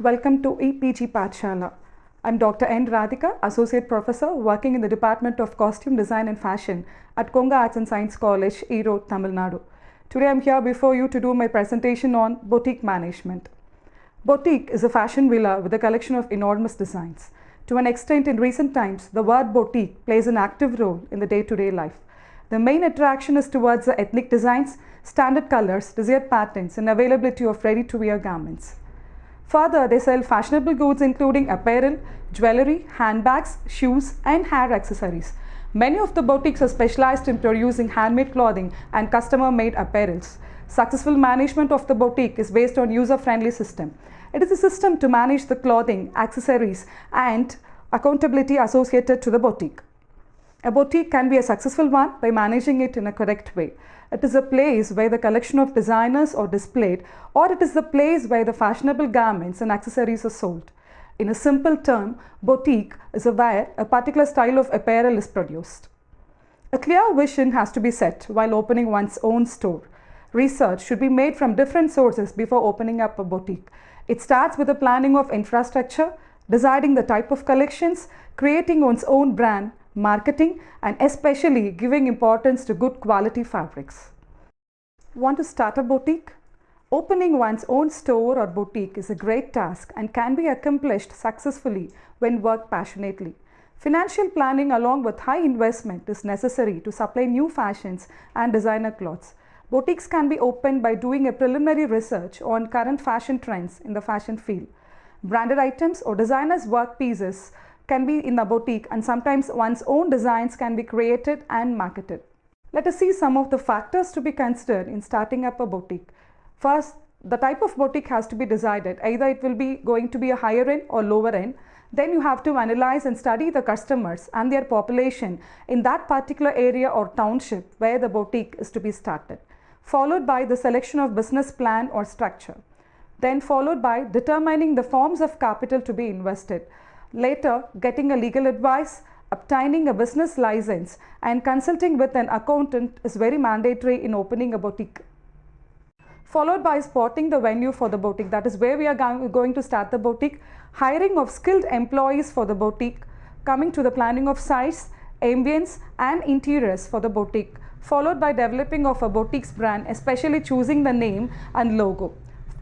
Welcome to EPG Pathshala. I'm Dr. N. Radhika, Associate Professor working in the Department of Costume Design and Fashion at Konga Arts and Science College, Erode, Tamil Nadu. Today I'm here before you to do my presentation on Boutique Management. Boutique is a fashion villa with a collection of enormous designs. To an extent, in recent times, the word boutique plays an active role in the day-to-day life. The main attraction is towards the ethnic designs, standard colors, desired patterns, and availability of ready-to-wear garments. Further, they sell fashionable goods including apparel, jewelry, handbags, shoes, and hair accessories. Many of the boutiques are specialized in producing handmade clothing and customer-made apparels. Successful management of the boutique is based on user-friendly system. It is a system to manage the clothing, accessories, and accountability associated to the boutique. A boutique can be a successful one by managing it in a correct way. It is a place where the collection of designers are displayed, or it is the place where the fashionable garments and accessories are sold. In a simple term, boutique is where a particular style of apparel is produced. A clear vision has to be set while opening one's own store. Research should be made from different sources before opening up a boutique. It starts with the planning of infrastructure, deciding the type of collections, creating one's own brand, marketing, and especially giving importance to good quality fabrics. Want to start a boutique? Opening one's own store or boutique is a great task and can be accomplished successfully when worked passionately. Financial planning along with high investment is necessary to supply new fashions and designer clothes. Boutiques can be opened by doing a preliminary research on current fashion trends in the fashion field. Branded items or designers' work pieces can be in the boutique, and sometimes one's own designs can be created and marketed. Let us see some of the factors to be considered in starting up a boutique. First, the type of boutique has to be decided. Either it will be going to be a higher end or lower end. Then you have to analyze and study the customers and their population in that particular area or township where the boutique is to be started. Followed by the selection of business plan or structure. Then followed by determining the forms of capital to be invested. Later, getting a legal advice, obtaining a business license, and consulting with an accountant is very mandatory in opening a boutique. Followed by spotting the venue for the boutique, that is where we are going to start the boutique, hiring of skilled employees for the boutique, coming to the planning of size, ambience, and interiors for the boutique, followed by developing of a boutique's brand, especially choosing the name and logo.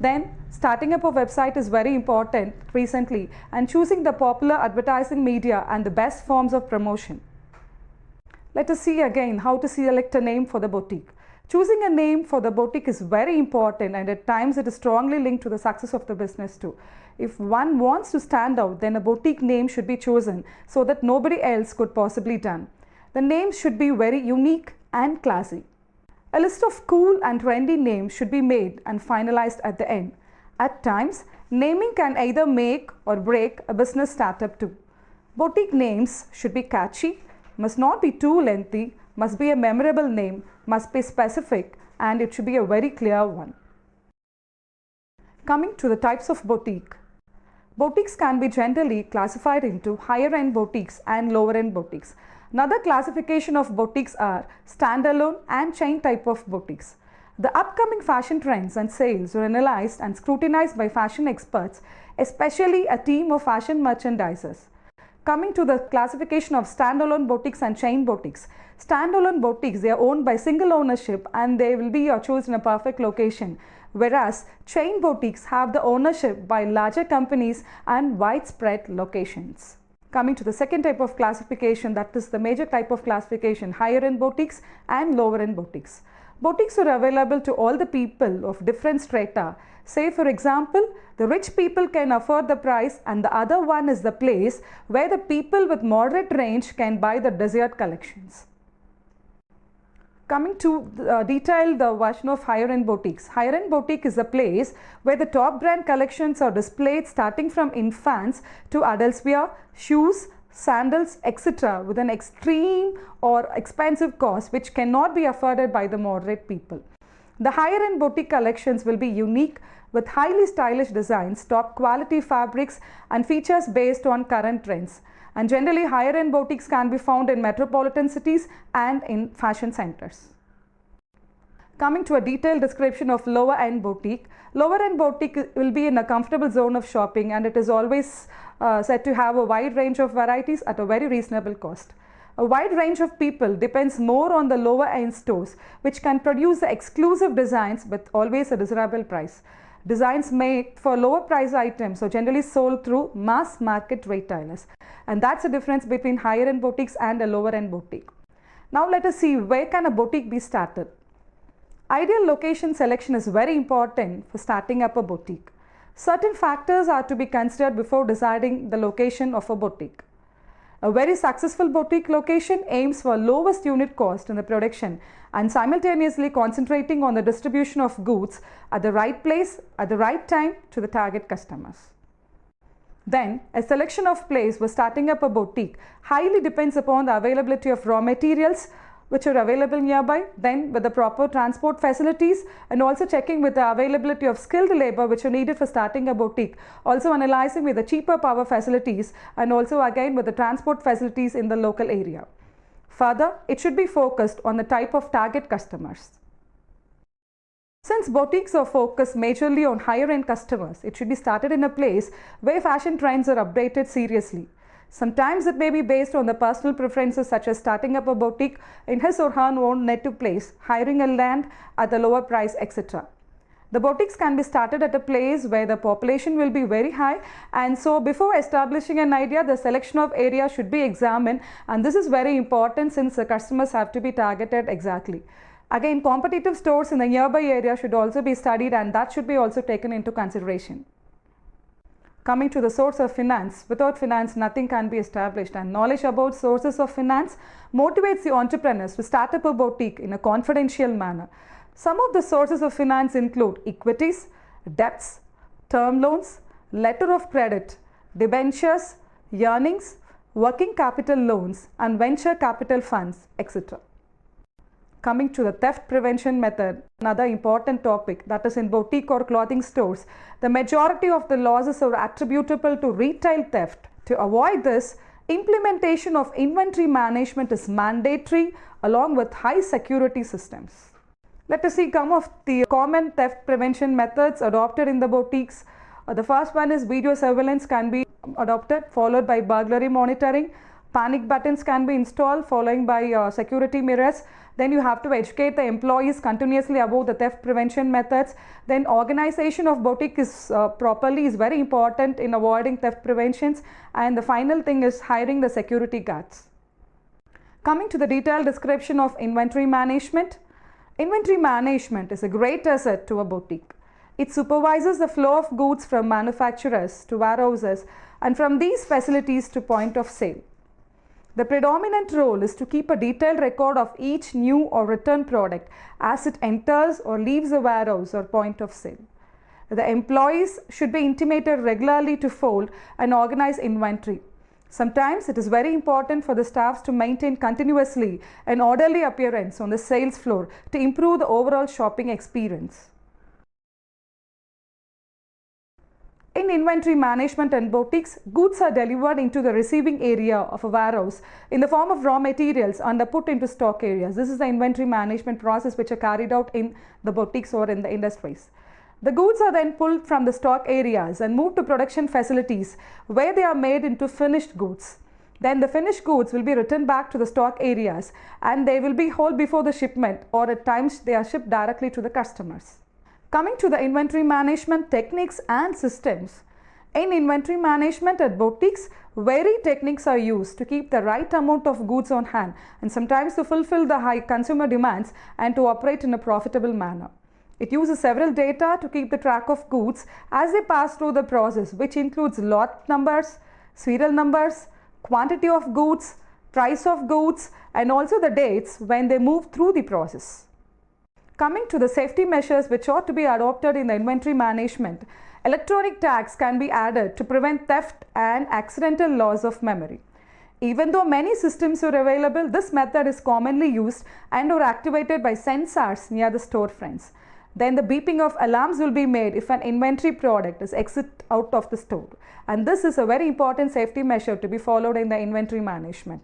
Then, starting up a website is very important recently, and choosing the popular advertising media and the best forms of promotion. Let us see again how to select a name for the boutique. Choosing a name for the boutique is very important, and at times it is strongly linked to the success of the business too. If one wants to stand out, then a boutique name should be chosen so that nobody else could possibly done. The name should be very unique and classy. A list of cool and trendy names should be made and finalized at the end. At times, naming can either make or break a business startup too. Boutique names should be catchy, must not be too lengthy, must be a memorable name, must be specific, and it should be a very clear one. Coming to the types of boutique. Boutiques can be generally classified into higher end boutiques and lower end boutiques. Another classification of boutiques are standalone and chain type of boutiques. The upcoming fashion trends and sales are analyzed and scrutinized by fashion experts, especially a team of fashion merchandisers. Coming to the classification of standalone boutiques and chain boutiques. Standalone boutiques, they are owned by single ownership and they will be chosen in a perfect location, whereas chain boutiques have the ownership by larger companies and widespread locations. Coming to the second type of classification, that is the major type of classification, higher end boutiques and lower end boutiques. Boutiques are available to all the people of different strata. Say for example, the rich people can afford the price, and the other one is the place where the people with moderate range can buy the desired collections. Coming to detail the version of higher end boutiques. Higher end boutique is a place where the top brand collections are displayed starting from infants to adults wear, shoes, sandals, etc. with an extreme or expensive cost which cannot be afforded by the moderate people. The higher end boutique collections will be unique with highly stylish designs, top quality fabrics, and features based on current trends. And generally higher end boutiques can be found in metropolitan cities and in fashion centers. Coming to a detailed description of lower end boutique. Lower end boutique will be in a comfortable zone of shopping, and it is always said to have a wide range of varieties at a very reasonable cost. A wide range of people depends more on the lower end stores, which can produce the exclusive designs with always a desirable price. Designs made for lower price items are generally sold through mass market retailers, and that's the difference between higher end boutiques and a lower end boutique. Now let us see, where can a boutique be started. Ideal location selection is very important for starting up a boutique. Certain factors are to be considered before deciding the location of a boutique. A very successful boutique location aims for lowest unit cost in the production and simultaneously concentrating on the distribution of goods at the right place at the right time to the target customers. Then, a selection of place for starting up a boutique highly depends upon the availability of raw materials which are available nearby, then with the proper transport facilities, and also checking with the availability of skilled labor which are needed for starting a boutique, also analyzing with the cheaper power facilities, and also again with the transport facilities in the local area. Further, it should be focused on the type of target customers. Since boutiques are focused majorly on higher end customers, it should be started in a place where fashion trends are updated seriously. Sometimes it may be based on the personal preferences, such as starting up a boutique in his or her own native place, hiring a land at a lower price, etc. The boutiques can be started at a place where the population will be very high, and so before establishing an idea, the selection of area should be examined, and this is very important since the customers have to be targeted exactly. Again, competitive stores in the nearby area should also be studied, and that should be also taken into consideration. Coming to the source of finance, without finance nothing can be established, and knowledge about sources of finance motivates the entrepreneurs to start up a boutique in a confidential manner. Some of the sources of finance include equities, debts, term loans, letter of credit, debentures, earnings, working capital loans, and venture capital funds, etc. Coming to the theft prevention method, another important topic, that is in boutique or clothing stores, the majority of the losses are attributable to retail theft. To avoid this, implementation of inventory management is mandatory along with high security systems. Let us see some of the common theft prevention methods adopted in the boutiques. The first one is video surveillance can be adopted, followed by burglary monitoring. Panic buttons can be installed, following by security mirrors. Then you have to educate the employees continuously about the theft prevention methods. Then organization of boutique is properly is very important in avoiding theft preventions. And the final thing is hiring the security guards. Coming to the detailed description of inventory management. Inventory management is a great asset to a boutique. It supervises the flow of goods from manufacturers to warehouses and from these facilities to point of sale. The predominant role is to keep a detailed record of each new or returned product as it enters or leaves the warehouse or point of sale. The employees should be intimated regularly to fold and organize inventory. Sometimes it is very important for the staffs to maintain continuously an orderly appearance on the sales floor to improve the overall shopping experience. In inventory management and boutiques, goods are delivered into the receiving area of a warehouse in the form of raw materials and are put into stock areas. This is the inventory management process which are carried out in the boutiques or in the industries. The goods are then pulled from the stock areas and moved to production facilities where they are made into finished goods. Then the finished goods will be returned back to the stock areas and they will be held before the shipment, or at times they are shipped directly to the customers. Coming to the inventory management techniques and systems. In inventory management at boutiques, varied techniques are used to keep the right amount of goods on hand and sometimes to fulfill the high consumer demands and to operate in a profitable manner. It uses several data to keep the track of goods as they pass through the process, which includes lot numbers, serial numbers, quantity of goods, price of goods, and also the dates when they move through the process. Coming to the safety measures which ought to be adopted in the inventory management, electronic tags can be added to prevent theft and accidental loss of memory. Even though many systems are available, this method is commonly used and are activated by sensors near the storefronts. Then the beeping of alarms will be made if an inventory product is exit out of the store. And this is a very important safety measure to be followed in the inventory management.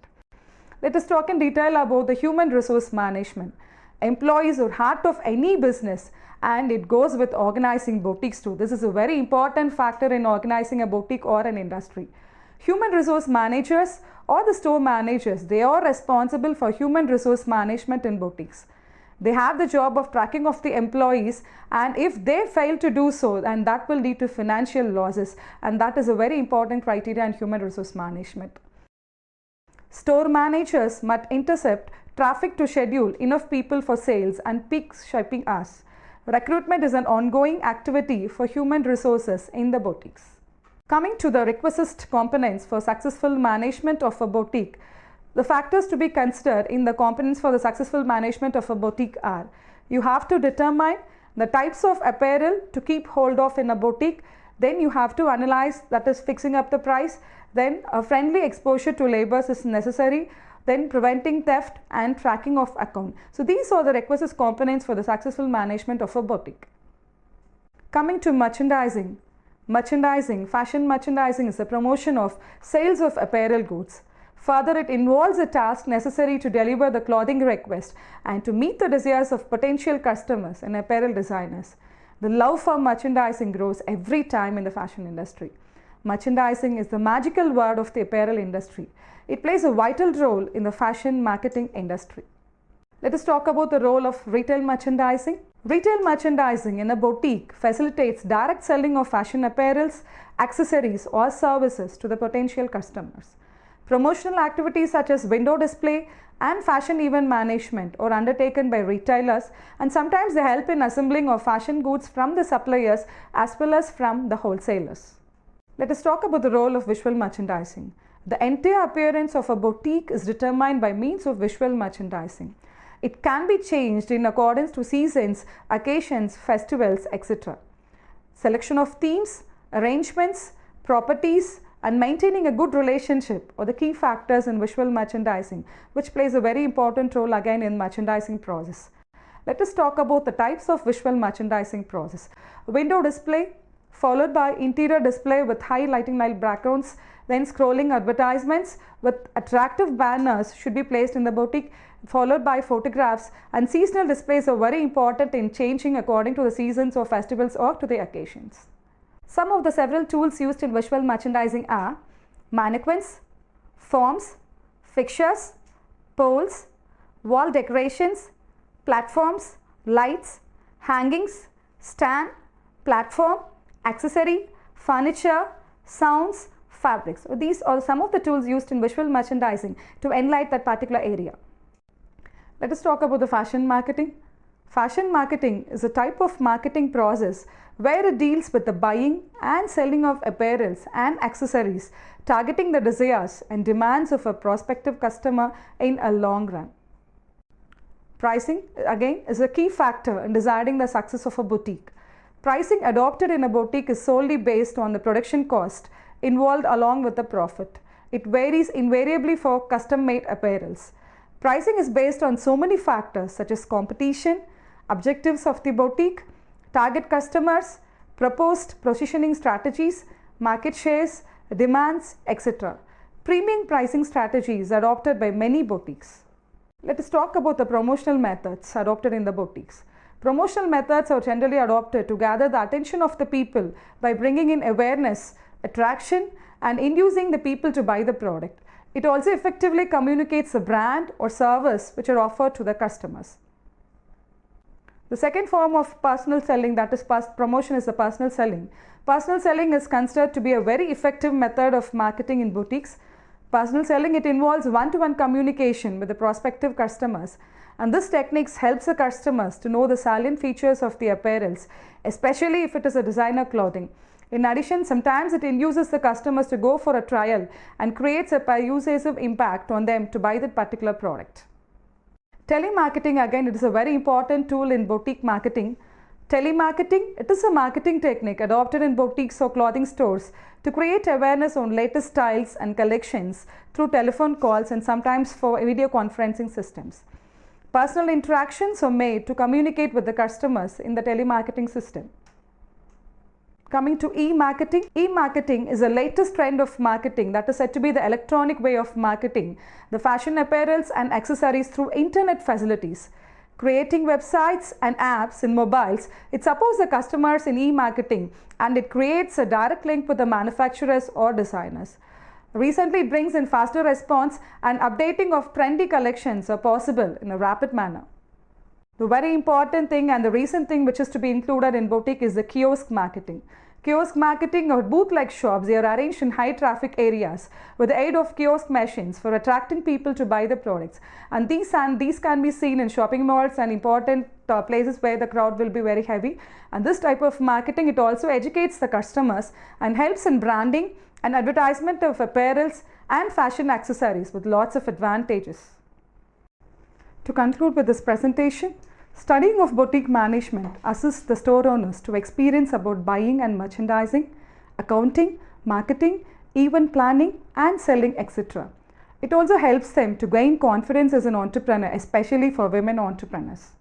Let us talk in detail about the human resource management. Employees are heart of any business, and it goes with organizing boutiques too. This is a very important factor in organizing a boutique or an industry. Human resource managers or the store managers, they are responsible for human resource management in boutiques. They have the job of tracking of the employees, and if they fail to do so, then that will lead to financial losses, and that is a very important criteria in human resource management. Store managers must intercept traffic to schedule enough people for sales and peak shipping hours. Recruitment is an ongoing activity for human resources in the boutiques. Coming to the requisite components for successful management of a boutique, the factors to be considered in the components for the successful management of a boutique are: you have to determine the types of apparel to keep hold of in a boutique, then you have to analyze, that is fixing up the price, then a friendly exposure to labors is necessary, then preventing theft and tracking of account. So these are the requisite components for the successful management of a boutique. Coming to merchandising. Fashion merchandising is the promotion of sales of apparel goods. Further, it involves a task necessary to deliver the clothing request and to meet the desires of potential customers and apparel designers. The love for merchandising grows every time in the fashion industry. Merchandising is the magical word of the apparel industry. It plays a vital role in the fashion marketing industry. Let us talk about the role of retail merchandising. Retail merchandising in a boutique facilitates direct selling of fashion apparels, accessories or services to the potential customers. Promotional activities such as window display and fashion event management are undertaken by retailers, and sometimes they help in assembling of fashion goods from the suppliers as well as from the wholesalers. Let us talk about the role of visual merchandising. The entire appearance of a boutique is determined by means of visual merchandising. It can be changed in accordance to seasons, occasions, festivals, etc. Selection of themes, arrangements, properties, and maintaining a good relationship are the key factors in visual merchandising, which plays a very important role again in merchandising process. Let us talk about the types of visual merchandising process. Window display, followed by interior display with high lighting light backgrounds, then scrolling advertisements with attractive banners should be placed in the boutique, followed by photographs, and seasonal displays are very important in changing according to the seasons or festivals or to the occasions. Some of the several tools used in visual merchandising are mannequins, forms, fixtures, poles, wall decorations, platforms, lights, hangings, stand, platform, accessory, furniture, sounds, fabrics. So these are some of the tools used in visual merchandising to enlighten that particular area. Let us talk about the fashion marketing. Fashion marketing is a type of marketing process where it deals with the buying and selling of apparels and accessories, targeting the desires and demands of a prospective customer in a long run. Pricing again is a key factor in deciding the success of a boutique. Pricing adopted in a boutique is solely based on the production cost involved along with the profit. It varies invariably for custom-made apparels. Pricing is based on so many factors such as competition, objectives of the boutique, target customers, proposed positioning strategies, market shares, demands, etc. Premium pricing strategies adopted by many boutiques. Let us talk about the promotional methods adopted in the boutiques. Promotional methods are generally adopted to gather the attention of the people by bringing in awareness, attraction, and inducing the people to buy the product. It also effectively communicates the brand or service which are offered to the customers. The second form of personal selling, that is promotion, is the personal selling. Personal selling is considered to be a very effective method of marketing in boutiques. Personal selling, it involves one-to-one communication with the prospective customers, and this technique helps the customers to know the salient features of the apparels, especially if it is a designer clothing. In addition, sometimes it induces the customers to go for a trial and creates a persuasive impact on them to buy that particular product. Tele Marketing, again, it is a very important tool in boutique marketing. Tele Marketing, it is a marketing technique adopted in boutiques or clothing stores to create awareness on latest styles and collections through telephone calls and sometimes for video conferencing systems. Personal interactions are made to communicate with the customers in the telemarketing system. Coming to e-marketing. E-marketing is the latest trend of marketing that is said to be the electronic way of marketing the fashion apparels and accessories through internet facilities. creating websites and apps in mobiles. It supports the customers in e-marketing and it creates a direct link with the manufacturers or designers. Recently, it brings in faster response and updating of trendy collections are possible in a rapid manner. The very important thing and the recent thing which is to be included in boutique is the kiosk marketing. Kiosk marketing or booth-like shops, they are arranged in high traffic areas with the aid of kiosk machines for attracting people to buy the products. And these can be seen in shopping malls and important places where the crowd will be very heavy. And this type of marketing, it also educates the customers and helps in branding and advertisement of apparels and fashion accessories with lots of advantages. To conclude with this presentation, studying of boutique management assists the store owners to experience about buying and merchandising, accounting, marketing, event planning and selling, etc. It also helps them to gain confidence as an entrepreneur, especially for women entrepreneurs.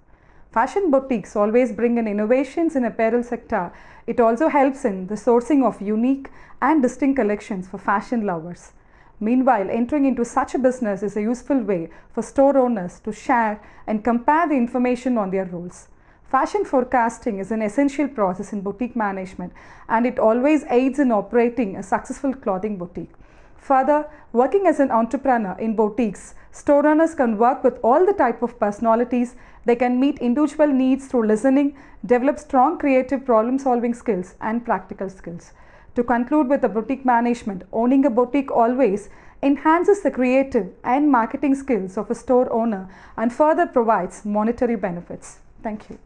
Fashion boutiques always bring in innovations in apparel sector. It also helps in the sourcing of unique and distinct collections for fashion lovers. Meanwhile, entering into such a business is a useful way for store owners to share and compare the information on their roles. Fashion forecasting is an essential process in boutique management and it always aids in operating a successful clothing boutique. Further, working as an entrepreneur in boutiques, store owners can work with all the type of personalities. They can meet individual needs through listening, develop strong creative problem solving skills and practical skills. To conclude with the boutique management, owning a boutique always enhances the creative and marketing skills of a store owner and further provides monetary benefits. Thank you.